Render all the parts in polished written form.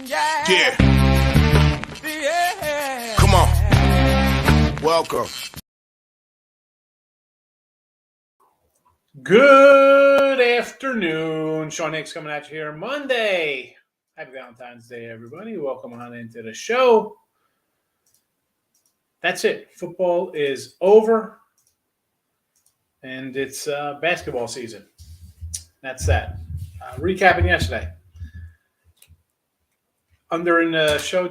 Yeah. Come on. Welcome. Good afternoon. Sean Hicks coming at you here Monday. Happy Valentine's Day, everybody. Welcome on into the show. That's it. Football is over, and it's basketball season. That's that. Recapping yesterday. Under in the show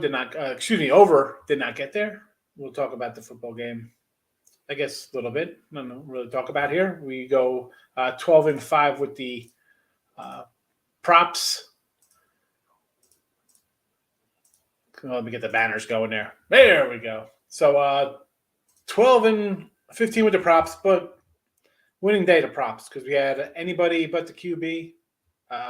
over did not get there. We'll talk about the football game, I guess, a little bit. No, really talk about here. We go 12-5 with the props. Let me get the banners going there. There we go. So 12-15 with the props, but winning day to props because we had anybody but the QB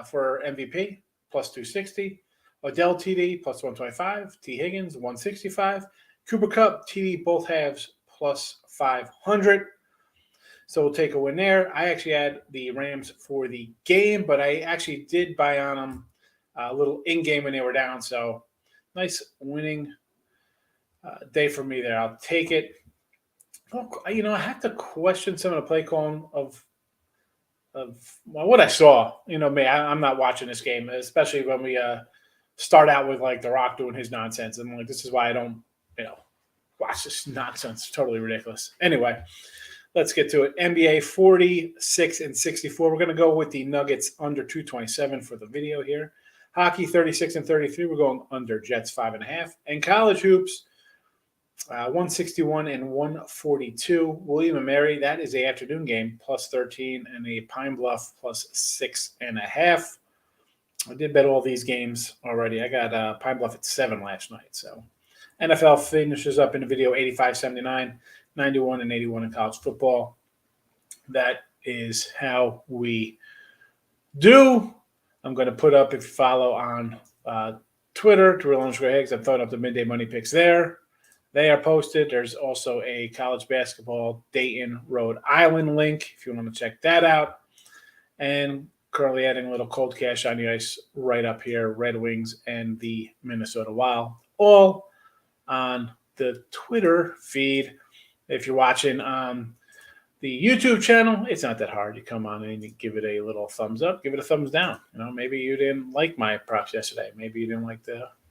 for MVP plus 260, Odell TD plus 125, T Higgins 165, Cooper Kupp TD both halves plus 500. So we'll take a win there. I actually had the Rams for the game, but I actually did buy on them a little in-game when they were down. So nice winning day for me there. I'll take it. I have to question some of the play calling of what I saw. I'm not watching this game, especially when we start out with like The Rock doing his nonsense. I'm like, this is why I don't, watch this nonsense. It's totally ridiculous. Anyway, let's get to it. NBA 46-64. We're going to go with the Nuggets under 227 for the video here. Hockey 36-33. We're going under Jets 5.5. And college hoops 161 and 142. William and Mary, that is the afternoon game, plus 13, and a Pine Bluff plus 6.5. I did bet all these games already. I got Pine Bluff at 7 last night. So NFL finishes up in the video 85-79, 91 and 81 in college football. That is how we do. I'm going to put up, if you follow on Twitter, Terrell_Higgs, I'm throwing up the midday money picks there. They are posted. There's also a college basketball Dayton, Rhode Island link if you want to check that out. And currently adding a little cold cash on the ice right up here, Red Wings and the Minnesota Wild, all on the Twitter feed. If you're watching on the YouTube channel, it's not that hard. You come on and you give it a little thumbs up, give it a thumbs down. Maybe you didn't like my props yesterday. Maybe you didn't like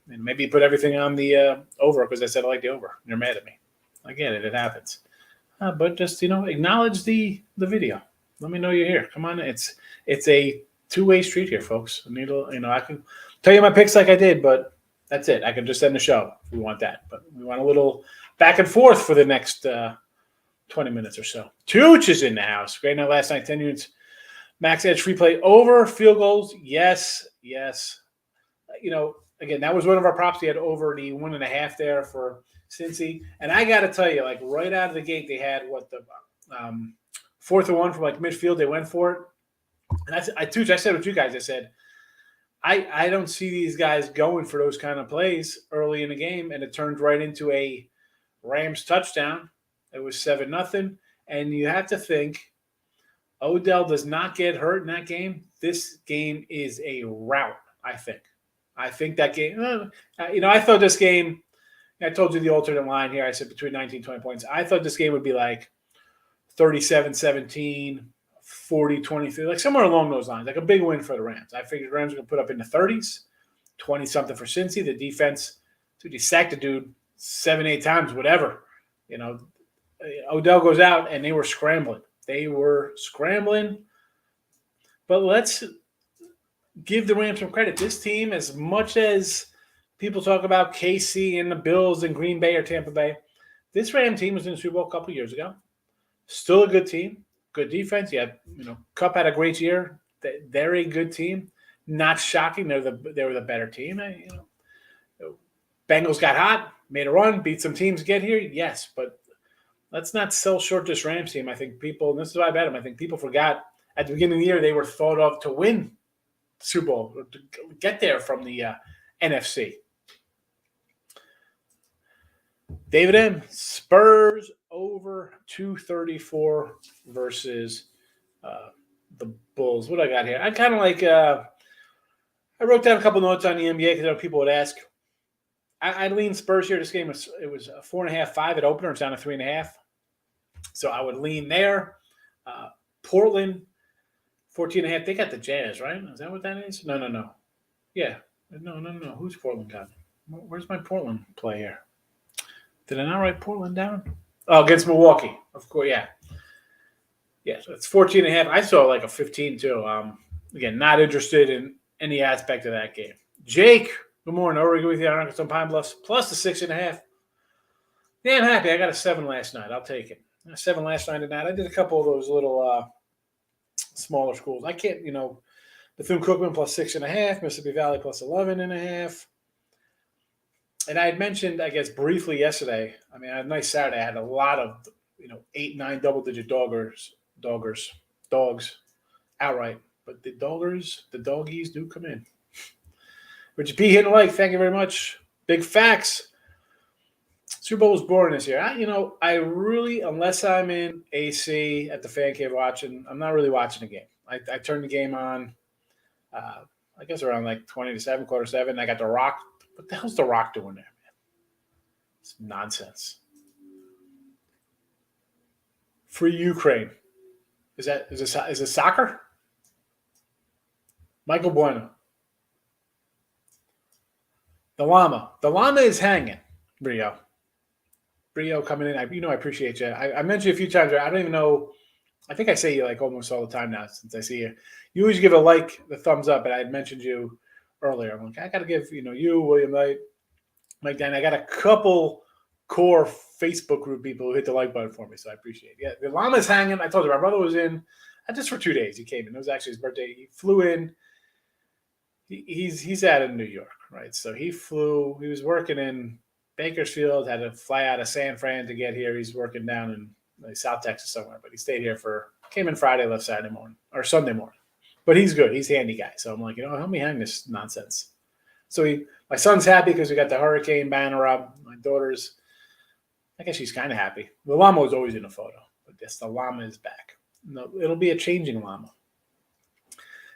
maybe you put everything on the over because I said I like the over. You're mad at me. I get it. It happens. But just, acknowledge the video. Let me know you're here. Come on. It's a two-way street here, folks. I can tell you my picks like I did, but that's it. I can just end the show if we want that. But we want a little back and forth for the next 20 minutes or so. Tooch is in the house. Great night last night. 10 units. Max Edge free play over. Field goals. Yes. Again, that was one of our props. We had over the 1.5 there for Cincy. And I got to tell you, like right out of the gate, they had the 4th and 1 from like midfield. They went for it. And I said with you guys, I said, I don't see these guys going for those kind of plays early in the game. And it turned right into a Rams touchdown. It was 7-0. And you have to think Odell does not get hurt in that game. This game is a rout, I think. I think that game, I thought this game, I told you the alternate line here. I said between 19 and 20 points. I thought this game would be like 37-17, 40-23, like somewhere along those lines, like a big win for the Rams. I figured the Rams were going to put up in the 30s, 20-something for Cincy. The defense, dude, he sacked the dude 7-8 times, whatever. Odell goes out, and they were scrambling. But let's give the Rams some credit. This team, as much as people talk about KC and the Bills and Green Bay or Tampa Bay, this Ram team was in the Super Bowl a couple years ago. Still a good team, good defense. Kupp had a great year. They're a good team. Not shocking. They were the better team. Bengals got hot, made a run, beat some teams to get here. Yes, but let's not sell short this Rams team. I think people, and this is why I bet them, I think people forgot at the beginning of the year they were thought of to win Super Bowl, to get there from the NFC. David M. Spurs over 234 versus the Bulls. What do I got here? I kind of like I wrote down a couple notes on the NBA because people would ask. I lean Spurs here. This game was a 4.5, 5 at opener. It's down to 3.5. So I would lean there. Portland, 14.5. They got the Jazz, right? Is that what that is? No. Yeah. No. Who's Portland got? Where's my Portland play here? Did I not write Portland down? Oh, against Milwaukee. Of course, yeah. Yeah, so it's 14.5. I saw like a 15 too. Again, not interested in any aspect of that game. Jake, good morning. Over with you on Arkansas Pine Bluffs, plus the 6.5. Damn happy. I got a 7 last night. I'll take it. A 7 last night tonight. I did a couple of those little smaller schools. I can't, Bethune-Cookman plus 6.5, Mississippi Valley plus 11.5. And I had mentioned, I guess, briefly yesterday. I mean, I had a nice Saturday. I had a lot of, 8, 9 double-digit dogs outright. But the doggies do come in. Richard P. hitting like, thank you very much. Big facts. Super Bowl was boring this year. I really, unless I'm in AC at the fan cave watching, I'm not really watching the game. I turned the game on, I guess around like 20 to 7, quarter 7. I got The Rock. What the hell's The Rock doing there, man? It's nonsense. Free Ukraine. Is it soccer? Michael Bueno. The llama. The llama is hanging, Brio coming in. I appreciate you. I mentioned a few times. I don't even know. I think I say you like almost all the time now since I see you. You always give the thumbs up, and I had mentioned you earlier. I'm like, I got to give you, William Knight, Mike Dan. I got a couple core Facebook group people who hit the like button for me, so I appreciate it. Yeah, the llama's hanging. I told you my brother was in just for 2 days. He came in. It was actually his birthday. He flew in. He's out of New York, right? So he flew. He was working in Bakersfield, had to fly out of San Fran to get here. He's working down in South Texas somewhere, but he stayed here came in Friday, left Saturday morning or Sunday morning. But he's good. He's a handy guy. So I'm like, help me hang this nonsense. So my son's happy because we got the hurricane banner up. My daughter's, I guess she's kind of happy. The llama was always in the photo, but yes, the llama is back. No, it'll be a changing llama.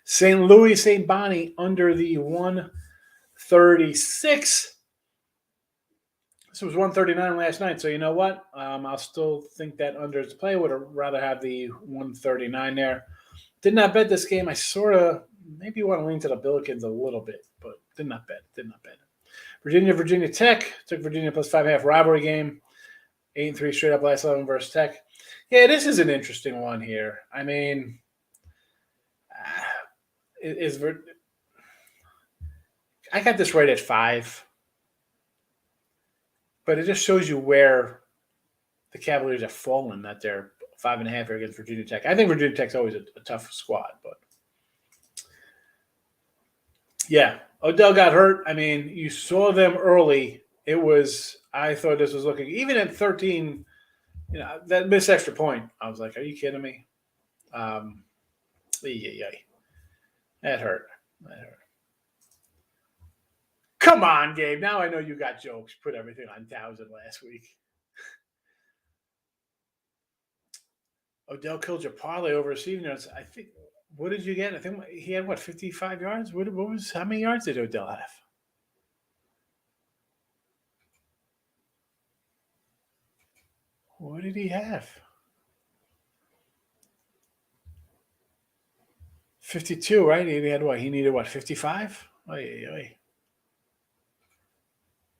St. Louis, St. Bonnie under the 136. This was 139 last night, so you know what? I'll still think that under is the play. Would have rather have the 139 there. Did not bet this game. I sort of maybe want to lean to the Billikens a little bit, but did not bet. Virginia Tech. Took Virginia plus 5.5 rivalry game. 8-3 straight up last 11 versus Tech. Yeah, this is an interesting one here. I mean, I got this right at 5. But it just shows you where the Cavaliers have fallen, that they're 5.5 here against Virginia Tech. I think Virginia Tech's always a tough squad, but yeah, Odell got hurt. I mean, you saw them early. I thought this was looking, even at 13, that missed extra point. I was like, are you kidding me? That hurt. Come on, Gabe. Now I know you got jokes. Put everything on 1,000 last week. Odell killed your parlay over receiving yards. I think. What did you get? I think he had 55 yards. How many yards did Odell have? What did he have? 52, right? He had what? He needed 55?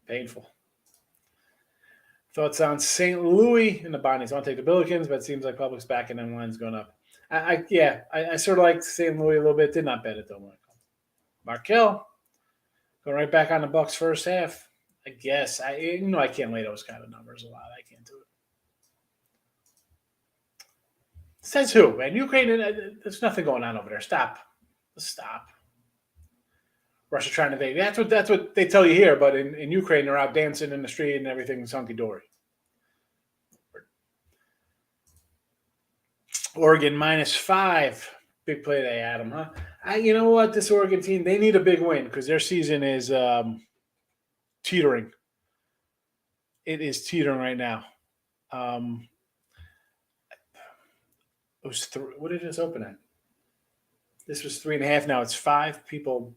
Painful. Thoughts on St. Louis in the Bonnies. I want to take the Billikens, but it seems like public's back and then line's going up. I sort of like St. Louis a little bit. Did not bet it though. Markel going right back on the Bucks first half. I guess I can't lay those kind of numbers a lot. I can't do it. Says who, man? Ukraine. There's nothing going on over there. Stop. Russia trying to invade. That's what they tell you here, but in Ukraine, they're out dancing in the street and everything's hunky-dory. Oregon -5. Big play they had them, huh? You know what? This Oregon team, they need a big win because their season is teetering. It is teetering right now. It was what did this open at? This was 3.5. Now it's 5 people.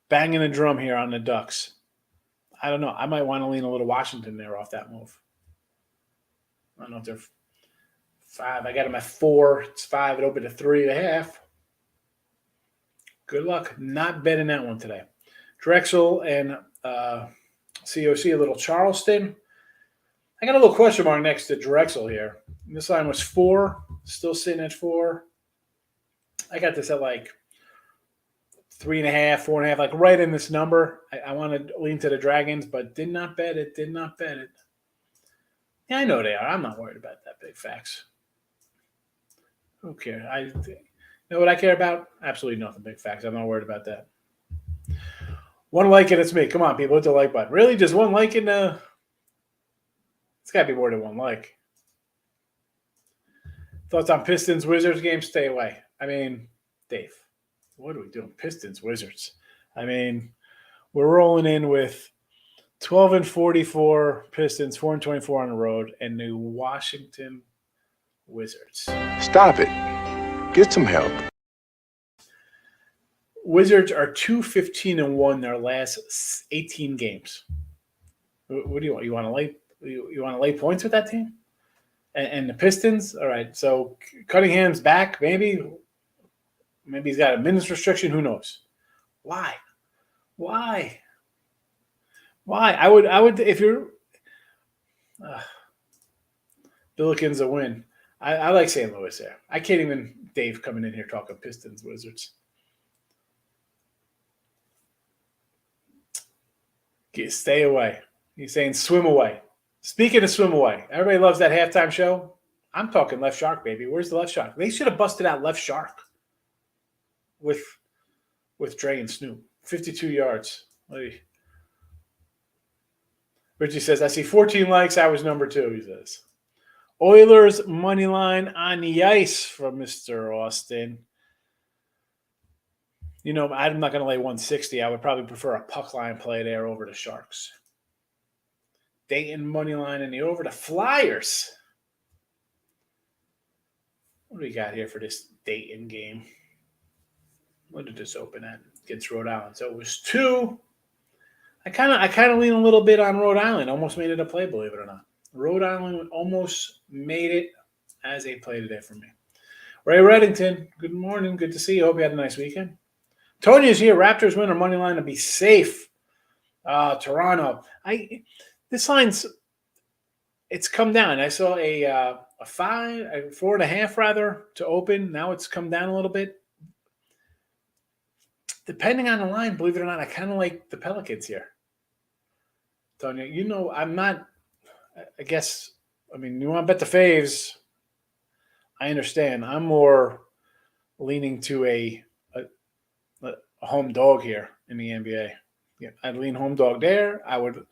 banging a drum here on the Ducks. I don't know. I might want to lean a little Washington there off that move. I don't know if they're 5. I got them at 4. It's 5. It opened to 3.5. Good luck. Not betting that one today. Drexel and COC, a little Charleston. I got a little question mark next to Drexel here. This line was 4. Still sitting at 4. I got this at like 3.5, 4.5, like right in this number. I want to lean to the Dragons, but did not bet it. Yeah, I know they are. I'm not worried about that big facts. Who cares? You know what I care about? Absolutely nothing. Big facts. I'm not worried about that. One like and it's me. Come on, people. Hit the like button. Really? Just one like in the... It's got to be more than one like. Thoughts on Pistons Wizards game? Stay away. I mean, Dave, what are we doing? Pistons Wizards. I mean, we're rolling in with 12-44 Pistons, 4-24 on the road, and the Washington Wizards. Stop it. Get some help. Wizards are 2-15-1 their last 18 games. What do you want? You want to lay points with that team? And the Pistons? All right. So Cunningham's back, maybe. Maybe he's got a minutes restriction. Who knows? Why? I would if you're Billikens a win. I like St. Louis there. I can't even Dave coming in here talking Pistons Wizards. Stay away. He's saying swim away. Speaking of swim away, everybody loves that halftime show. I'm talking Left Shark, baby. Where's the Left Shark? They should have busted out Left Shark with Dre and Snoop. 52 yards. Richie says, I see 14 likes. I was number 2, he says. Oilers money line on the ice from Mr. Austin. You know, I'm not going to lay 160. I would probably prefer a puck line play there over the Sharks. Dayton money line and the over the Flyers. What do we got here for this Dayton game? What did this open at? Against Rhode Island. So it was 2. I kind of lean a little bit on Rhode Island. Almost made it a play, believe it or not. Rhode Island almost made it as a play today for me. Ray Reddington, good morning. Good to see you. Hope you had a nice weekend. Tony is here. Raptors win or money line to be safe. Toronto. This line's it's come down. I saw a 4.5 rather to open. Now it's come down a little bit. Depending on the line, believe it or not, I kind of like the Pelicans here. Tony, you know, I'm not. I guess. I mean, you want to bet the faves. I understand. I'm more leaning to a home dog here in the NBA. Yeah, I'd lean home dog there. I would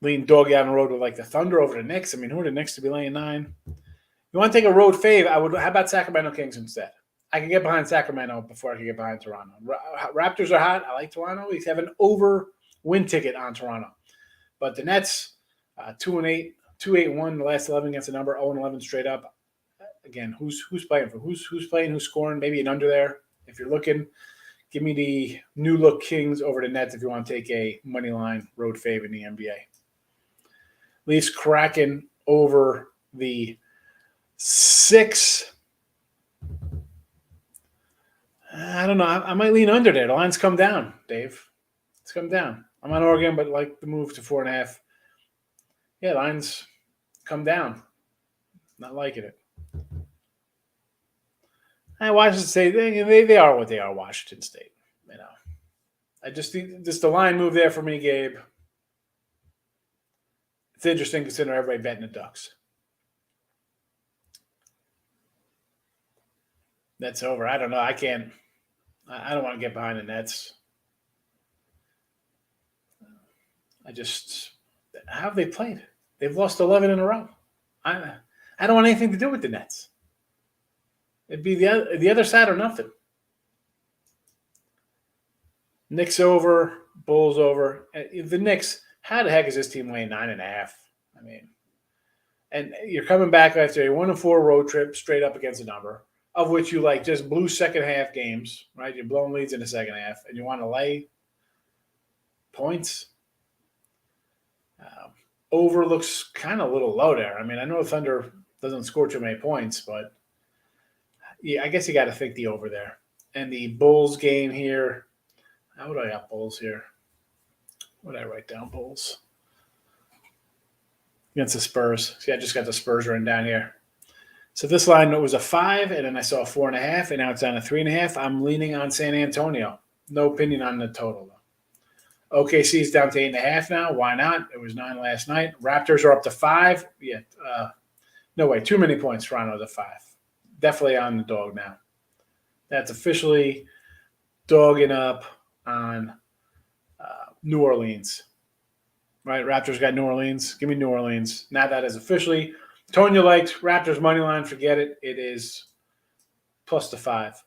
lean doggy on the road with like the Thunder over the Knicks. I mean, who are the Knicks to be laying 9? You want to take a road fave? How about Sacramento Kings instead? I can get behind Sacramento before I can get behind Toronto. Raptors are hot. I like Toronto. We have an over win ticket on Toronto. But the Nets, 2-8, 2-8-1 the last 11 against the number, 0-11 straight up. Again, who's playing for? Who's playing? Who's scoring? Maybe an under there. If you're looking, give me the new look Kings over the Nets if you want to take a money line road fave in the NBA. Leafs Kraken over the 6. I don't know. I might lean under there. The line's come down, Dave. It's come down. I'm on Oregon, but like the move to 4.5. Yeah, line's come down. Not liking it. Washington State, they are what they are, Washington State. You know, I just the line move there for me, Gabe. It's interesting considering everybody betting the Ducks. That's over. I don't know. I don't want to get behind the Nets. How have they played? They've lost 11 in a row. I don't want anything to do with the Nets. It'd be the other side or nothing. Knicks over, Bulls over. The Knicks, how the heck is this team laying 9.5? I mean, and you're coming back after a 1-4 road trip straight up against a number, of which you like just blew second half games, right? You're blowing leads in the second half, and you want to lay points. Over looks kind of a little low there. I mean, I know Thunder doesn't score too many points, but yeah, I guess you got to think the over there. And the Bulls game here. How would I got Bulls here? What did I write down? Bulls against the Spurs. See, I just got the Spurs written down here. So this line was a 5, and then I saw a 4.5, and now it's down to 3.5. I'm leaning on San Antonio. No opinion on the total, though. OKC is down to 8.5 now. Why not? It was 9 last night. Raptors are up to 5. Yeah, no way. Too many points. Toronto's at 5. Definitely on the dog now. That's officially dogging up on New Orleans. Right? Raptors got New Orleans. Give me New Orleans. Now that is officially. Tonya liked Raptors money line. Forget it. It is plus the 5.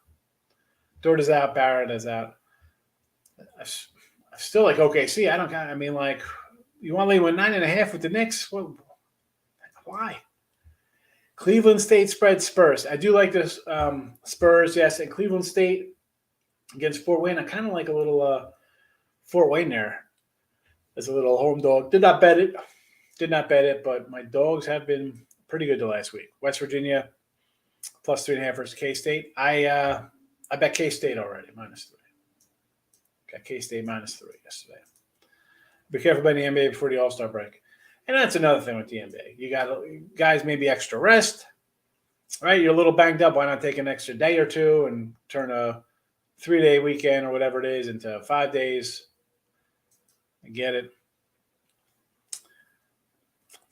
Dort is out. Barrett is out. I still like OKC. I mean, like, you want to leave with 9.5 with the Knicks? Well, why? Cleveland State spread Spurs. I do like this Spurs, yes, and Cleveland State against Fort Wayne. I kind of like a little Fort Wayne there as a little home dog. Did not bet it, but my dogs have been pretty good the last week. West Virginia plus 3.5 versus K-State. I bet K-State already, -3. Got K-State -3 yesterday. Be careful about the NBA before the All-Star break. And that's another thing with the NBA. You got guys maybe extra rest, right? You're a little banged up. Why not take an extra day or two and turn a 3-day weekend or whatever it is into 5 days? I get it.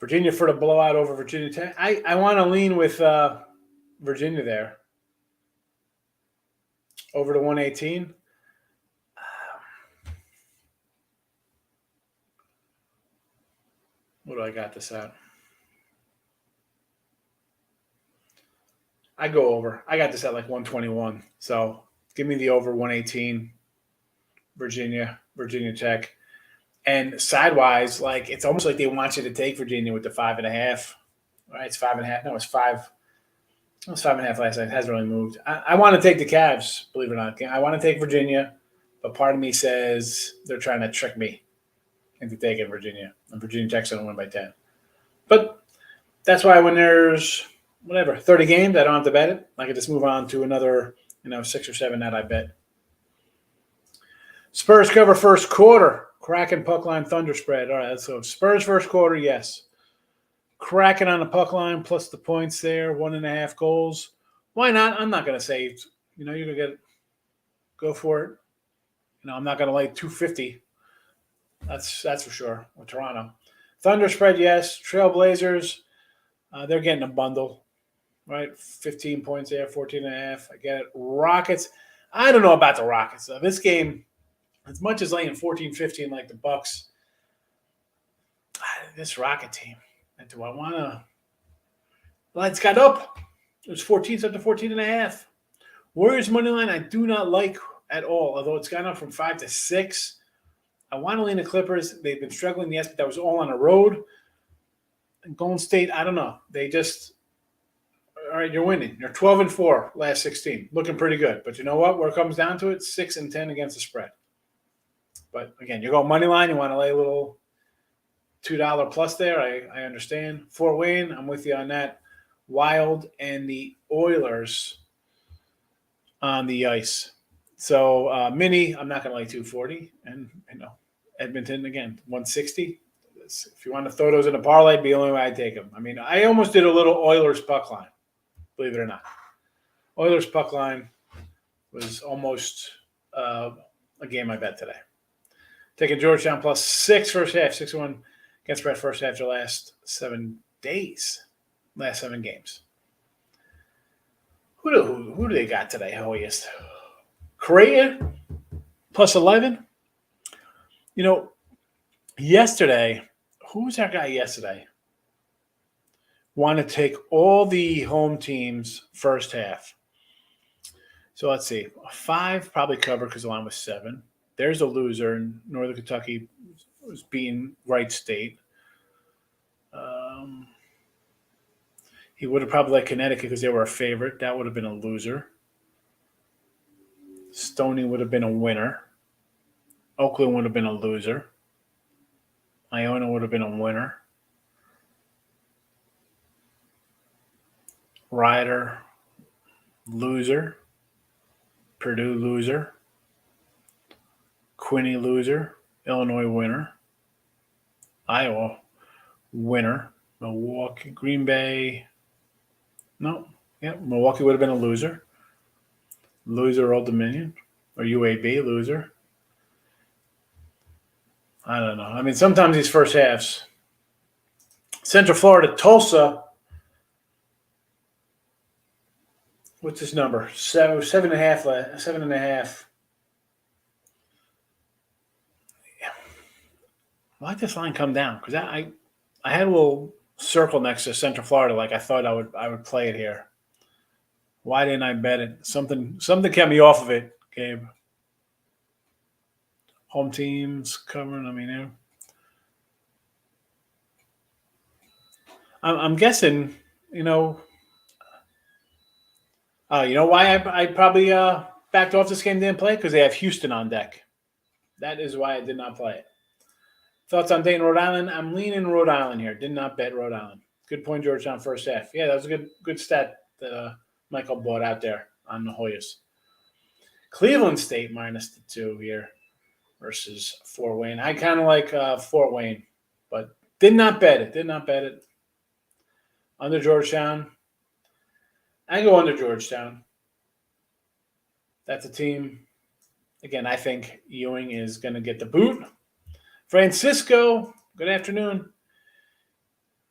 Virginia for the blowout over Virginia Tech. I want to lean with Virginia there. Over to 118. What do I got this at? I go over. I got this at like 121. So give me the over 118. Virginia Tech. And sidewise, like, it's almost like they want you to take Virginia with the 5.5. Right? It's 5.5. No, it's 5. It was 5.5 last night. It hasn't really moved. I want to take the Cavs, believe it or not. I want to take Virginia, but part of me says they're trying to trick me into taking Virginia. And Virginia Tech's going to win by 10. But that's why when there's, 30 games, I don't have to bet it. I can just move on to another, 6 or 7 that I bet. Spurs cover first quarter. Kraken puck line Thunder spread. All right, so Spurs first quarter, yes. Kraken on the puck line plus the points there, 1.5 goals. Why not? I'm not going to say, you're going to go for it. I'm not going to lay 250. That's for sure with Toronto. Thunder spread, yes. Trailblazers, they're getting a bundle, right? 15 points there, 14.5. I get it. Rockets, I don't know about the Rockets. This game, as much as laying 14-15 like the Bucks, this Rocket team, and do I want to? Well, it's got up. It was 14, up to 14.5. Warriors money line, I do not like at all, although it's gone up from 5 to 6. I want to lean the Clippers. They've been struggling, yes, but that was all on the road. And Golden State, I don't know. They just, all right, you're winning. You're 12-4 last 16. Looking pretty good. But you know what? Where it comes down to it, 6-10 against the spread. But again, you go money line, you want to lay a little $2 plus there. I understand. Fort Wayne, I'm with you on that. Wild and the Oilers on the ice. So mini, I'm not going to lay 240. And, Edmonton, again, 160. If you want to throw those in a parlay, it'd be the only way I'd take them. I mean, I almost did a little Oilers puck line, believe it or not. Oilers puck line was almost a game I bet today. Taking Georgetown plus 6 first half, 6-1 against spread first half the last 7 days, last 7 games. Who do they got today? Hoeyest. Creighton plus 11. Yesterday, who was that guy yesterday? Want to take all the home teams first half. So let's see. 5 probably covered because the line was 7. There's a loser in Northern Kentucky was beating Wright State. He would have probably liked Connecticut because they were a favorite. That would have been a loser. Stony would have been a winner. Oakland would have been a loser. Iona would have been a winner. Rider, loser. Purdue, loser. Quinny, loser. Illinois, winner. Iowa, winner. Milwaukee, Green Bay. No. Yeah, Milwaukee would have been a loser. Loser, Old Dominion. Or UAB, loser. I don't know. I mean, sometimes these first halves. Central Florida, Tulsa. What's this number? 7.5. 7.5. Yeah. Why'd this line come down? Because I had a little circle next to Central Florida, like I thought I would play it here. Why didn't I bet it? Something kept me off of it, Gabe. Home teams covering. I mean, I'm guessing. You know why I probably backed off this game, didn't play, because they have Houston on deck. That is why I did not play it. Thoughts on Dayton, Rhode Island? I'm leaning Rhode Island here. Did not bet Rhode Island. Good point, Georgetown first half. Yeah, that was a good stat that Michael bought out there on the Hoyas. Cleveland State minus the 2 here versus Fort Wayne. I kind of like Fort Wayne, but did not bet it. Under Georgetown. I go under Georgetown. That's a team. Again, I think Ewing is going to get the boot. Francisco, good afternoon.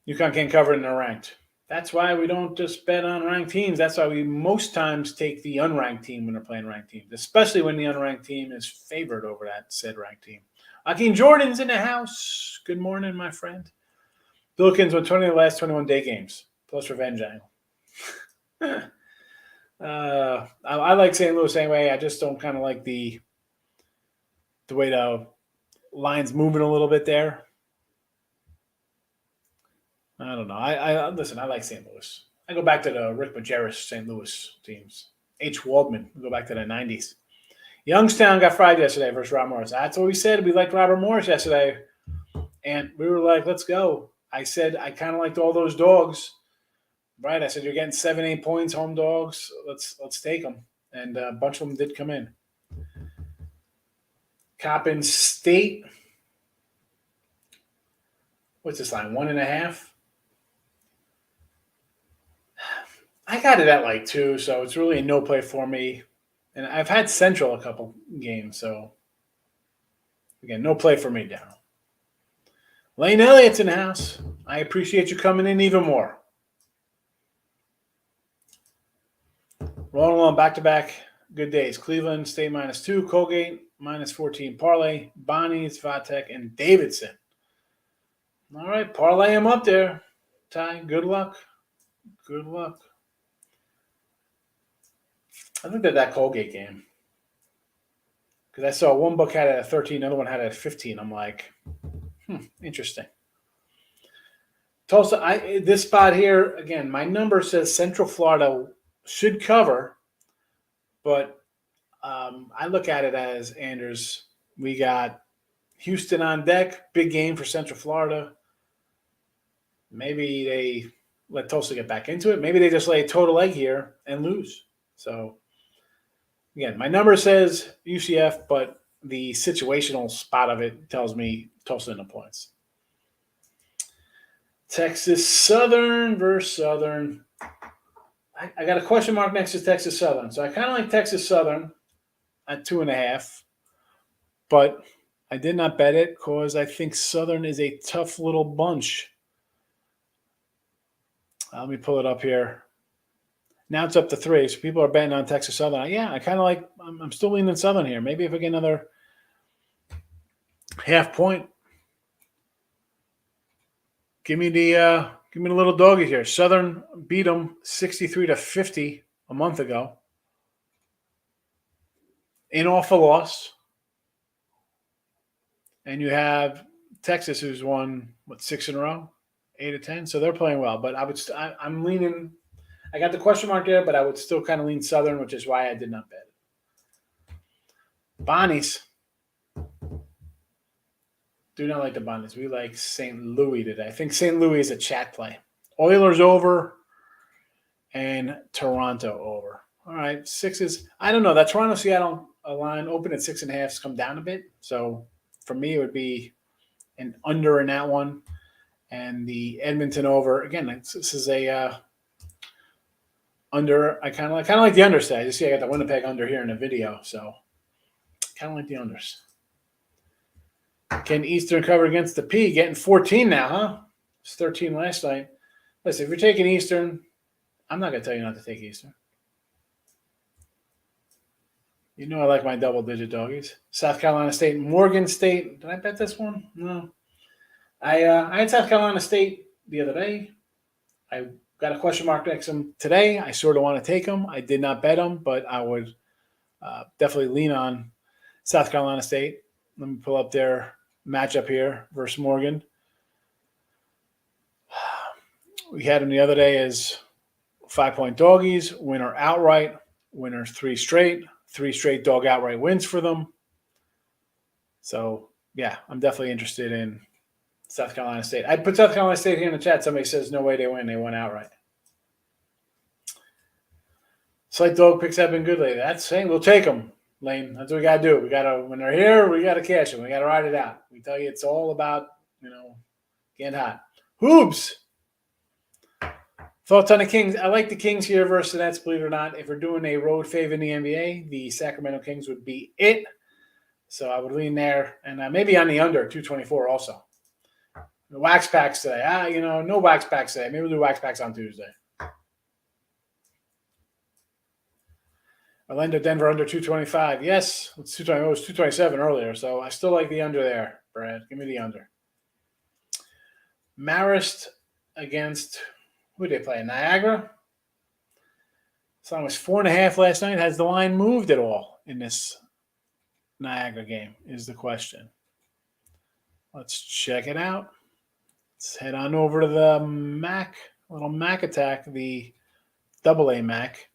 UConn can't cover it and they're ranked. That's why we don't just bet on ranked teams. That's why we most times take the unranked team when they're playing ranked teams, especially when the unranked team is favored over that said ranked team. Akeem Jordan's in the house. Good morning, my friend. Billikens won 20 of the last 21 day games, plus revenge angle. I like St. Louis anyway. I just don't kind of like the way the line's moving a little bit there. I don't know. I listen. I like St. Louis. I go back to the Rick Majerus St. Louis teams. H. Waldman. We go back to the 90s. Youngstown got fried yesterday versus Robert Morris. That's what we said. We liked Robert Morris yesterday, and we were like, "Let's go." I said I kind of liked all those dogs. Right, I said you're getting 7-8 points, home dogs. Let's take them, and a bunch of them did come in. Coppin State. What's this line? 1.5. I got it at like 2, so it's really a no play for me. And I've had Central a couple games, so again, no play for me, Darryl. Lane Elliott's in the house. I appreciate you coming in even more. Rolling along back-to-back good days. Cleveland State minus 2, Colgate minus 14, Parlay, Bonnie's, Vatek, and Davidson. All right, parlay him up there. Ty, good luck. Good luck. I looked at that Colgate game because I saw one book had it at 13, another one had it at 15. I'm like, interesting. Tulsa, this spot here, again, my number says Central Florida should cover, but I look at it as, Anders, we got Houston on deck, big game for Central Florida. Maybe they let Tulsa get back into it. Maybe they just lay a total egg here and lose. So, again, my number says UCF, but the situational spot of it tells me Tulsa in the points. Texas Southern versus Southern. I got a question mark next to Texas Southern. So I kind of like Texas Southern at 2.5, but I did not bet it because I think Southern is a tough little bunch. Let me pull it up here. Now it's up to 3. So people are betting on Texas Southern. Yeah, I kind of like – I'm still leaning Southern here. Maybe if I get another half point. Give me the little doggy here. Southern beat them 63-50 a month ago. In off a loss. And you have Texas, who's won, 6 in a row? 8 of 10. So they're playing well. But I'm leaning – I got the question mark there, but I would still kind of lean Southern, which is why I did not bet it. Bonnie's. Do not like the Bundles. We like St. Louis today. I think St. Louis is a chat play. Oilers over and Toronto over. All right, sixes. I don't know. That Toronto Seattle line open at 6.5 has come down a bit. So for me, it would be an under in that one. And the Edmonton over again. This is a under. I kind of like the underside. I just see I got the Winnipeg under here in the video, so kind of like the unders. Can Eastern cover against the P? Getting 14 now, huh? It's 13 last night. Listen, if you're taking Eastern, I'm not going to tell you not to take Eastern. You know I like my double-digit doggies. South Carolina State, Morgan State. Did I bet this one? No. I had South Carolina State the other day. I got a question mark next to them today. I sort of want to take them. I did not bet them, but I would definitely lean on South Carolina State. Let me pull up their matchup here versus Morgan. We had them the other day as 5-point doggies, winner outright, winner 3 straight dog outright wins for them. So, yeah, I'm definitely interested in South Carolina State. I'd put South Carolina State here in the chat. Somebody says no way they win. They won outright. Slight dog picks have been good lately. That's saying we'll take them, Lane. That's what we got to do. We got to, when they're here, we got to cash them. We got to ride it out. We tell you it's all about, getting hot. Hoobs. Thoughts on the Kings? I like the Kings here versus the Nets, believe it or not. If we're doing a road fave in the NBA, the Sacramento Kings would be it. So I would lean there. And maybe on the under, 224 also. The wax packs today. No wax packs today. Maybe we'll do wax packs on Tuesday. Orlando, Denver under 225. Yes, it's 220. It was 227 earlier. So I still like the under there, Brad. Give me the under. Marist against... Who did they play? Niagara? So it was 4.5 last night. Has the line moved at all in this Niagara game is the question. Let's check it out. Let's head on over to the Mac, little Mac attack, the AA Mac.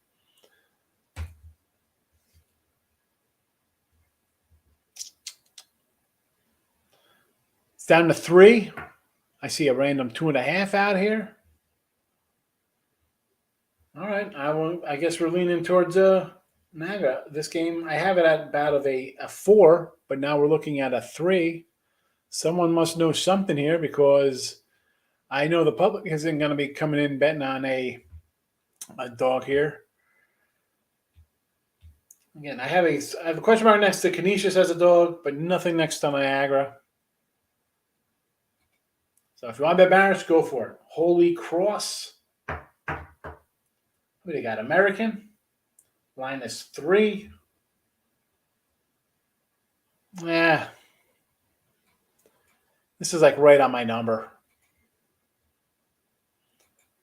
It's down to 3. I see a random 2.5 out here. All right, I guess we're leaning towards Niagara. This game, I have it at about of a 4, but now we're looking at a 3. Someone must know something here because I know the public isn't going to be coming in betting on a dog here. Again, I have a question mark next to Canisius as a dog, but nothing next to Niagara. So if you want to bet Maris, go for it. Holy Cross. What do you got? American. Line is 3. Yeah. This is like right on my number.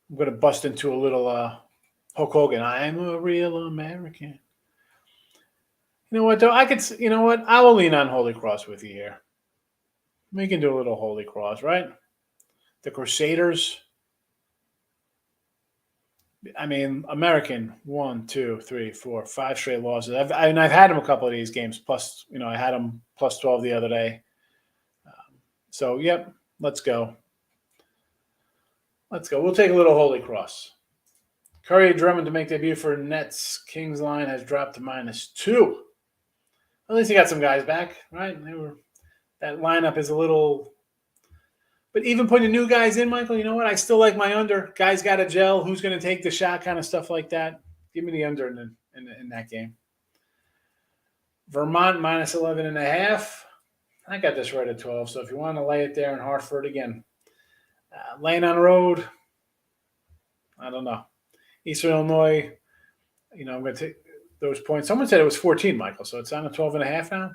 I'm going to bust into a little Hulk Hogan. I'm a real American. You know what, though? I will lean on Holy Cross with you here. We can do a little Holy Cross, right? The Crusaders. I mean, American, 1, 2, 3, 4, 5 straight losses. I've had them a couple of these games. Plus, I had them plus 12 the other day. So, yep, let's go. Let's go. We'll take a little Holy Cross. Curry Drummond to make debut for Nets. Kings line has dropped to -2. At least he got some guys back, right? That lineup is a little. But even putting new guys in, Michael, you know what? I still like my under. Guys got to gel. Who's going to take the shot? Kind of stuff like that. Give me the under in that game. Vermont -11.5. I got this right at 12. So if you want to lay it there in Hartford again, laying on the road, I don't know. Eastern Illinois, I'm going to take those points. Someone said it was 14, Michael. So it's on a 12.5 now.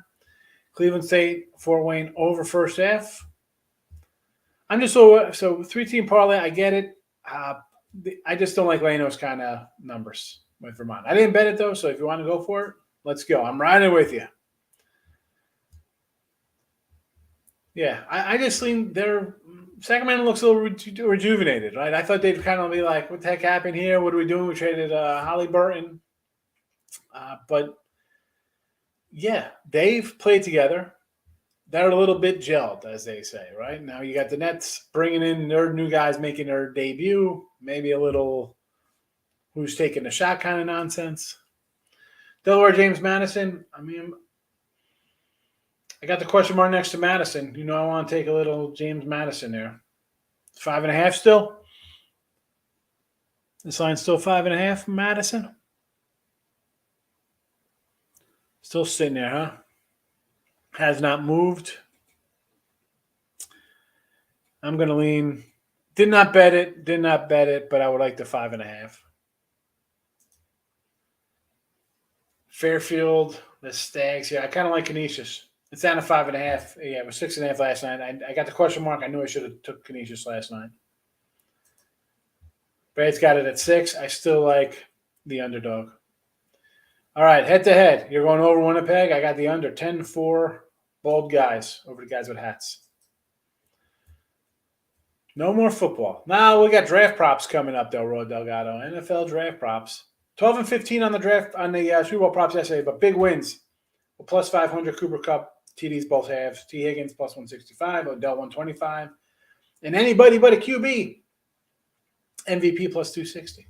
Cleveland State, Fort Wayne over first half. I'm just so 3-team parlay. I get it. I just don't like laying those kind of numbers with Vermont. I didn't bet it though, so if you want to go for it, let's go. I'm riding with you. Yeah, I just lean there. Sacramento looks a little rejuvenated, right? I thought they'd kind of be like, "What the heck happened here? What are we doing?" We traded Halliburton, but yeah, they've played together. they're a little bit gelled, as they say, right? Now you got the Nets bringing in their new guys making their debut, maybe a little who's taking the shot kind of nonsense. Delaware James Madison, I mean, I got the question mark next to Madison. You know, I want to take a little James Madison there. 5.5 still? This line's still 5.5, Madison? Still sitting there, huh? Has not moved. I'm going to lean. Did not bet it, but I would like the 5.5. Fairfield, the Stags. Yeah, I kind of like Canisius. It's down to 5.5. Yeah, it was 6.5 last night. I got the question mark. I knew I should have took Canisius last night. Brad's got it at 6. I still like the underdog. All right, head-to-head. You're going over Winnipeg. I got the under. 10-4 bald guys over the guys with hats. No more football. Now we got draft props coming up, though, Rod Delgado. NFL draft props. 12 and 15 on the draft on the Super Bowl props yesterday, but big wins. A plus 500 Cooper Kupp, TDs both halves. T. Higgins plus 165, Odell 125. And anybody but a QB, MVP plus 260.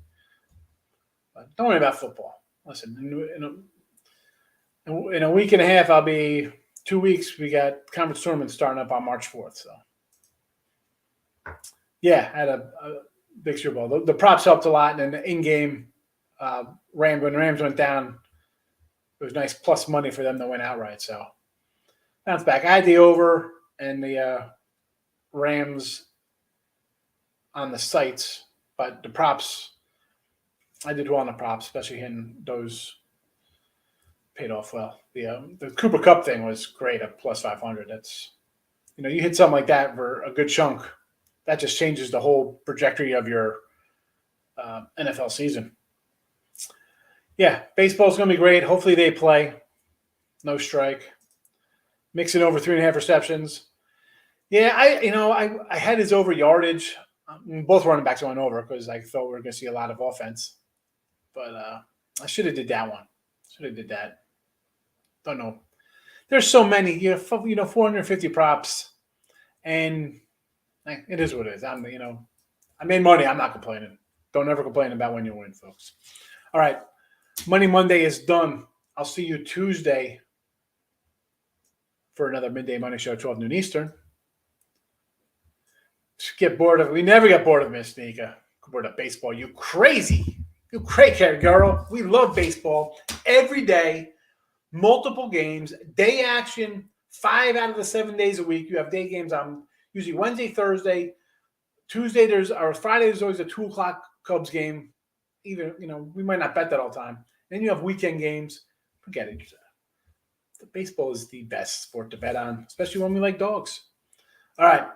But don't worry about football. Listen, in a week and a half, I'll be 2 weeks. We got conference tournaments starting up on March 4th. So, yeah, I had a big Super Bowl. The props helped a lot, and the in-game when the Rams went down, it was nice plus money for them to win outright. So, bounce back. I had the over and the Rams on the sites, but the props, I did well on the props, especially hitting those paid off well. The Cooper Kupp thing was great at plus 500. That's, you hit something like that for a good chunk. That just changes the whole trajectory of your NFL season. Yeah, baseball's going to be great. Hopefully they play. No strike. Mixing over 3.5 receptions. Yeah, I had his over yardage. Both running backs went over because I thought we were going to see a lot of offense. But I should have did that one. Should have did that. Don't know. There's so many. 450 props, and it is what it is. I made money. I'm not complaining. Don't ever complain about when you win, folks. All right. Money Monday is done. I'll see you Tuesday for another Midday Money Show, 12 noon Eastern. We never get bored of Miss Nika. Bored of baseball. You crazy girl. We love baseball every day, multiple games, day action, 5 out of the 7 days a week. You have day games on usually Wednesday, Thursday, Tuesday. Friday. There's always a 2:00 Cubs game. Even we might not bet that all the time. Then you have weekend games. Forget it. The baseball is the best sport to bet on, especially when we like dogs. All right.